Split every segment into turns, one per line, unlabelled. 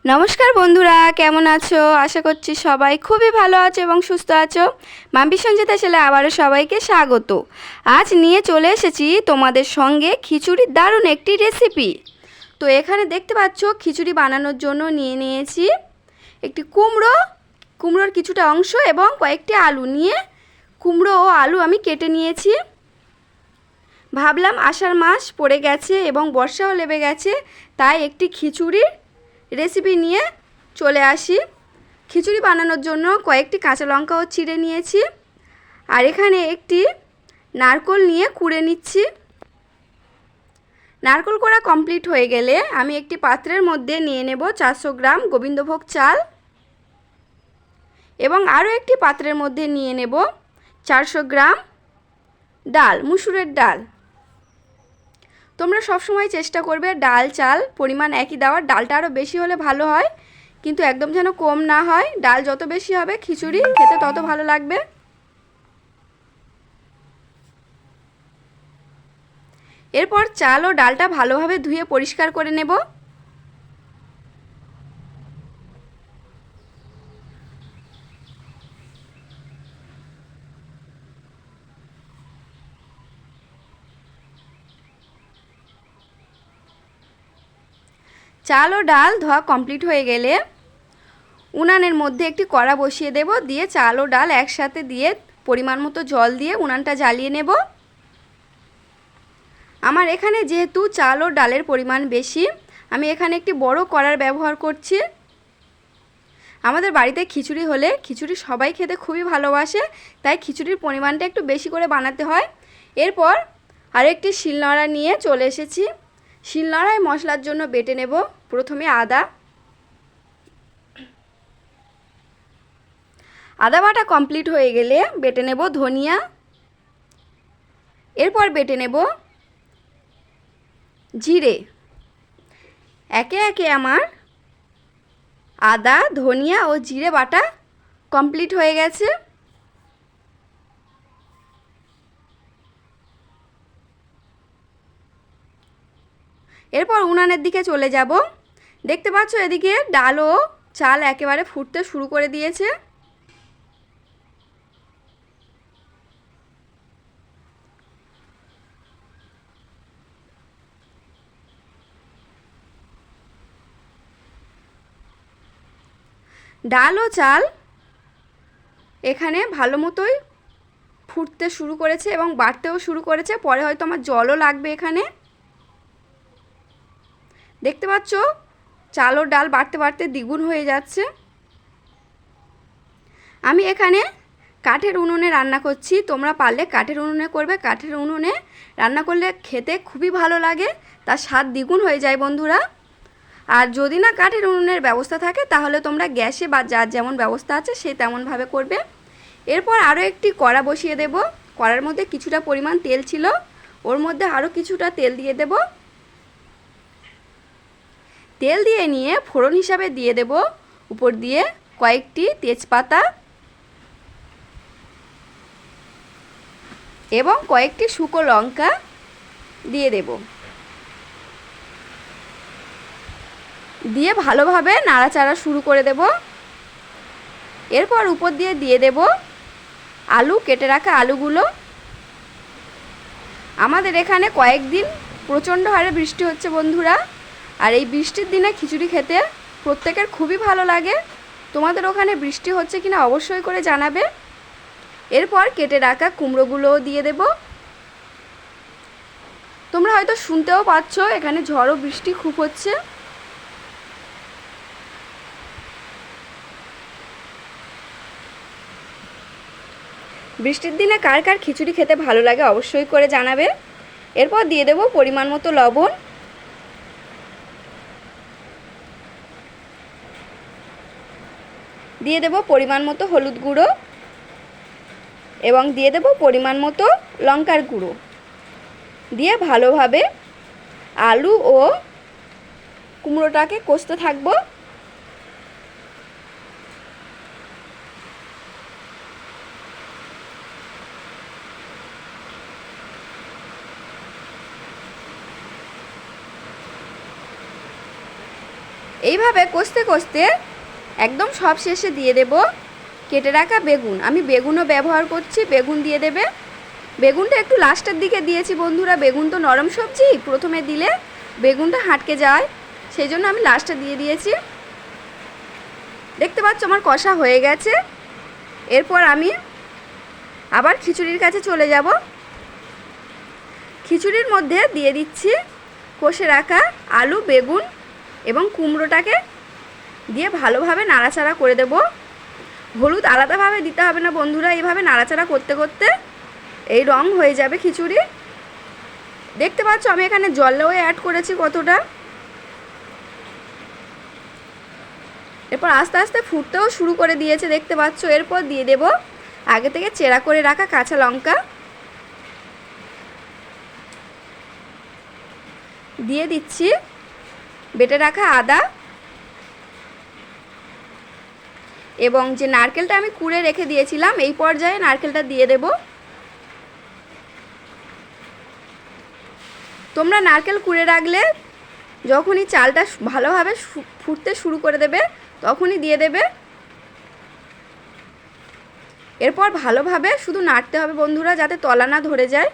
নমস্কার বন্ধুরা, কেমন আছো? আশা করছি সবাই খুবই ভালো আছো এবং সুস্থ আছো। মাম্পি সঞ্জিতা ছেলে আবারও সবাইকে স্বাগত। আজ নিয়ে চলে এসেছি তোমাদের সঙ্গে খিচুড়ির দারুণ একটি রেসিপি। তো এখানে দেখতে পাচ্ছ খিচুড়ি বানানোর জন্য নিয়ে নিয়েছি একটি কুমড়োর কিছুটা অংশ এবং কয়েকটি আলু নিয়ে কুমড়ো ও আলু আমি কেটে নিয়েছি। ভাবলাম আষাঢ় মাস পড়ে গেছে এবং বর্ষাও লেগে গেছে, তাই একটি খিচুড়ির রেসিপি নিয়ে চলে আসি। খিচুড়ি বানানোর জন্য কয়েকটি কাঁচা লঙ্কাও চিড়ে নিয়েছি, আর এখানে একটি নারকেল নিয়ে কুড়ে নিচ্ছি। নারকেল কোড়া কমপ্লিট হয়ে গেলে আমি একটি পাত্রের মধ্যে নিয়ে নেব 400 গ্রাম গোবিন্দভোগ চাল এবং আরও একটি পাত্রের মধ্যে নিয়ে নেব 400 গ্রাম ডাল, মুসুরের ডাল। তোমরা সবসময় চেষ্টা করবে ডাল চাল পরিমাণ একই দেওয়ার, ডালটা আরও বেশি হলে ভালো হয়, কিন্তু একদম যেন কম না হয়। ডাল যত বেশি হবে খিচুড়ি খেতে তত ভালো লাগবে। এরপর চাল ও ডালটা ভালোভাবে ধুয়ে পরিষ্কার করে নেব। চাল ও ডাল ধোয়া কমপ্লিট হয়ে গেলে উনানের মধ্যে একটি কড়া বসিয়ে দেব, দিয়ে চাল ও ডাল একসাথে দিয়ে পরিমাণ মতো জল দিয়ে উনানটা জ্বালিয়ে নেব। আমার এখানে যেহেতু চাল ও ডালের পরিমাণ বেশি, আমি এখানে একটি বড় কড়ার ব্যবহার করছি। আমাদের বাড়িতে খিচুড়ি হলে খিচুড়ি সবাই খেতে খুবই ভালোবাসে, তাই খিচুড়ির পরিমাণটা একটু বেশি করে বানাতে হয়। এরপর আরেকটি শিলনোড়া নিয়ে চলে এসেছি। শিলনোড়ায় মশলার জন্য বেটে নেব প্রথমে আদা বাটা কমপ্লিট হয়ে গেলে বেটে নেব ধনিয়া, এরপর বেটে নেব জিরে। একে একে আমার আদা, ধনিয়া ও জিরে বাটা কমপ্লিট হয়ে গেছে। এরপর উনানের দিকে চলে যাব। দেখতে পাচ্ছ এদিকে ডাল ও চাল একেবারে ফুটতে শুরু করে দিয়েছে। ডাল ও চাল এখানে ভালো মতোই ফুটতে শুরু করেছে এবং বাড়তেও শুরু করেছে। পরে হয়তো আমার জলও লাগবে। এখানে দেখতে পাচ্ছ চাল ও ডাল বাড়তে বাড়তে দ্বিগুণ হয়ে যাচ্ছে। আমি এখানে কাঠের উনুনে রান্না করছি, তোমরা পারলে কাঠের উনুনে করবে। কাঠের উনুনে রান্না করলে খেতে খুবই ভালো লাগে, তার স্বাদ দ্বিগুণ হয়ে যায় বন্ধুরা। আর যদি না কাঠের উনুনের ব্যবস্থা থাকে তাহলে তোমরা গ্যাসে বা যার যেমন ব্যবস্থা আছে সে তেমনভাবে করবে। এরপর আরও একটি কড়া বসিয়ে দেব। কড়ার মধ্যে কিছুটা পরিমাণ তেল ছিল, ওর মধ্যে আরও কিছুটা তেল দিয়ে দেব। তেল দিয়ে নিয়ে ফোড়ন হিসাবে দিয়ে দেব উপর দিয়ে কয়েকটি তেজপাতা এবং কয়েকটি শুকনো লঙ্কা দিয়ে দেব। দিয়ে ভালোভাবে নাড়াচাড়া শুরু করে দেব। এরপর উপর দিয়ে দেব আলু, কেটে রাখা আলুগুলো। আমাদের এখানে কয়েকদিন প্রচণ্ড হারে বৃষ্টি হচ্ছে বন্ধুরা, আর এই বৃষ্টির দিনে খিচুড়ি খেতে প্রত্যেকের খুবই ভালো লাগে। তোমাদের ওখানে বৃষ্টি হচ্ছে কিনা অবশ্যই করে জানাবে। এরপর কেটে রাখা কুমড়োগুলোও দিয়ে দেব। তোমরা হয়তো শুনতেও পাচ্ছ এখানে ঝড় ও বৃষ্টি খুব হচ্ছে। বৃষ্টির দিনে কার কার খিচুড়ি খেতে ভালো লাগে অবশ্যই করে জানাবে। এরপর দিয়ে দেব পরিমাণ মতো লবণ, দিয়ে দেব পরিমাণ মতো হলুদ গুঁড়ো এবং দিয়ে দেব পরিমাণ মতো লঙ্কার গুঁড়ো। দিয়ে ভালোভাবে আলু ও কুমড়োটাকে কষতে থাকবো। এইভাবে এইভাবে কষতে কষতে একদম সব শেষে দিয়ে দেব কেটে রাখা বেগুন। আমি বেগুনও ব্যবহার করছি, বেগুন দিয়ে দেবে। বেগুনটা একটু লাস্টের দিকে দিয়েছি বন্ধুরা, বেগুন তো নরম সবজি, প্রথমে দিলে বেগুনটা হাঁটকে যায়, সেই জন্য আমি লাস্টে দিয়ে দিয়েছি। দেখতে পাচ্ছ আমার কষা হয়ে গেছে। এরপর আমি আবার খিচুড়ির কাছে চলে যাব। খিচুড়ির মধ্যে দিয়ে দিচ্ছি কষে রাখা আলু, বেগুন এবং কুমড়োটাকে দিয়ে ভালোভাবে নাড়াচাড়া করে দেব। হলুদ আলাদাভাবে দিতে হবে না বন্ধুরা, এইভাবে নাড়াচাড়া করতে করতে এই রং হয়ে যাবে খিচুড়ি। দেখতে পাচ্ছ আমি এখানে জলও অ্যাড করেছি কতটা। এরপর আস্তে আস্তে ফুটতেও শুরু করে দিয়েছে দেখতে পাচ্ছ। এরপর দিয়ে দেব আগে থেকে চেরা করে রাখা কাঁচা লঙ্কা, দিয়ে দিচ্ছি বেটে রাখা আদা এবং যে নারকেলটা আমি কুড়ে রেখে দিয়েছিলাম এই পর্যায়ে নারকেলটা দিয়ে দেব। তোমরা নারকেল কুড়ে রাখলে যখনই চালটা ভালোভাবে ফুটতে শুরু করে দেবে তখনই দিয়ে দেবে। এরপর ভালোভাবে শুধু নাড়তে হবে বন্ধুরা, যাতে তলা না ধরে যায়।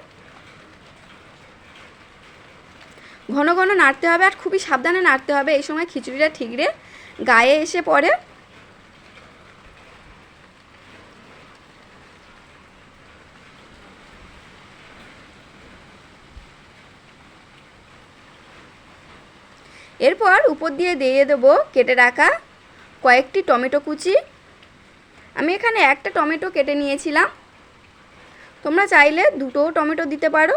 ঘন ঘন নাড়তে হবে আর খুবই সাবধানে নাড়তে হবে, এই সময় খিচুড়িটা ঠিকরে গায়ে এসে পড়ে। এরপর উপর দিয়ে দেবো কেটে রাখা কয়েকটি টমেটো কুচি। আমি এখানে একটা টমেটো কেটে নিয়েছিলাম, তোমরা চাইলে দুটোও টমেটো দিতে পারো।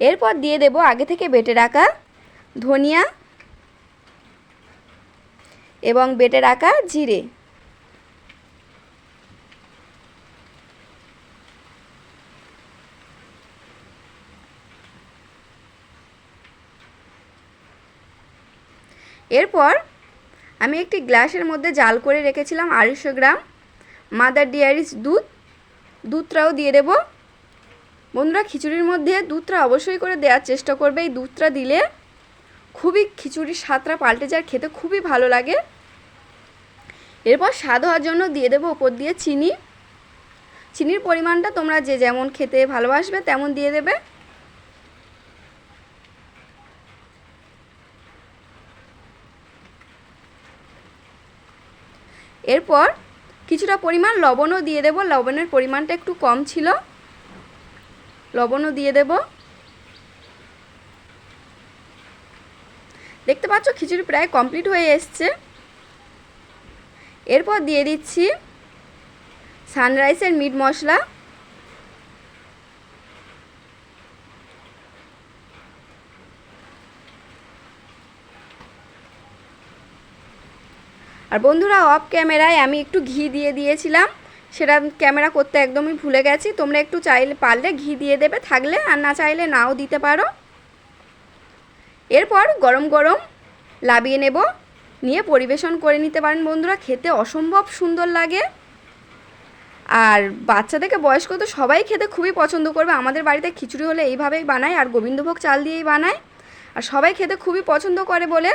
এরপর দিয়ে দেব আগে থেকে বেটে রাখা ধনিয়া এবং বেটে রাখা জিরে। এরপর আমি একটি গ্লাসের মধ্যে জাল করে রেখেছিলাম 250 গ্রাম মাদার ডেয়ারিজ দুধটাও দিয়ে দেব। বন্ধুরা খিচুড়ির মধ্যে দুধটা অবশ্যই করে দেওয়ার চেষ্টা করবে, এই দুধটা দিলে খুবই খিচুড়ির স্বাদটা পাল্টে যায়, খেতে খুবই ভালো লাগে। এরপর স্বাদ হওয়ার জন্য দিয়ে দেবো ওপর দিয়ে চিনি। চিনির পরিমাণটা তোমরা যে যেমন খেতে ভালোবাসবে তেমন দিয়ে দেবে। এরপর কিছুটা পরিমাণ লবণও দিয়ে দেব, লবণের পরিমাণটা একটু কম ছিল, লবণও দিয়ে দেব। দেখতে পাচ্ছ খিচুড়ি প্রায় কমপ্লিট হয়ে এসছে। এরপর দিয়ে দিচ্ছি সানরাইসের মিট মশলা, আর বন্ধুরা অফ ক্যামেরায় আমি একটু ঘি দিয়ে দিয়েছিলাম, সেটা ক্যামেরা করতে একদমই ভুলে গেছি। তোমরা একটু চাইলে পারলে ঘি দিয়ে দেবে থাকলে, আর না চাইলে নাও দিতে পারো। এরপর গরম গরম লাবিয়ে নেব, নিয়ে পরিবেশন করে নিতে পারেন বন্ধুরা, খেতে অসম্ভব সুন্দর লাগে। আর বাচ্চা থেকে বয়স্ক তো সবাই খেতে খুবই পছন্দ করবে। আমাদের বাড়িতে খিচুড়ি হলে এইভাবেই বানায়, আর গোবিন্দভোগ চাল দিয়েই বানায়, আর সবাই খেতে খুবই পছন্দ করে বলে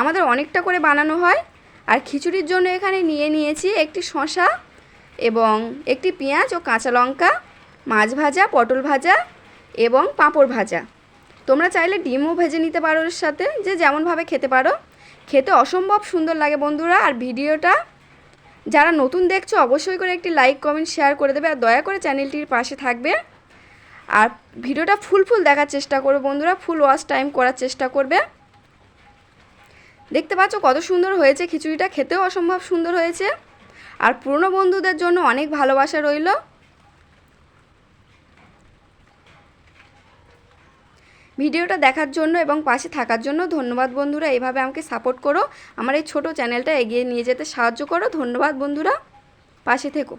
আমাদের অনেকটা করে বানানো হয়। আর খিচুড়ির জন্য এখানে নিয়ে নিয়েছি একটি শসা এবং একটি পেঁয়াজ ও কাঁচা লঙ্কা, মাছ ভাজা, পটল ভাজা এবং পাঁপড় ভাজা। তোমরা চাইলে ডিমও ভেজে নিতে পারো এর সাথে, যে যেমনভাবে খেতে পারো। খেতে অসম্ভব সুন্দর লাগে বন্ধুরা। আর ভিডিওটা যারা নতুন দেখছো অবশ্যই করে একটি লাইক, কমেন্ট, শেয়ার করে দেবে, আর দয়া করে চ্যানেলটির পাশে থাকবে। আর ভিডিওটা ফুল দেখার চেষ্টা করবে বন্ধুরা, ফুল ওয়াচ টাইম করার চেষ্টা করবে। দেখতে পাচ্ছ কত সুন্দর হয়েছে খিচুড়িটা, খেতেও অসম্ভব সুন্দর হয়েছে। আর পুরনো বন্ধুদের জন্য অনেক ভালোবাসা রইল। ভিডিওটা দেখার জন্য এবং পাশে থাকার জন্য ধন্যবাদ বন্ধুরা। এইভাবে আমাকে সাপোর্ট করো, আমার এই ছোট চ্যানেলটা এগিয়ে নিয়ে যেতে সাহায্য করো। ধন্যবাদ বন্ধুরা, পাশে থেকো।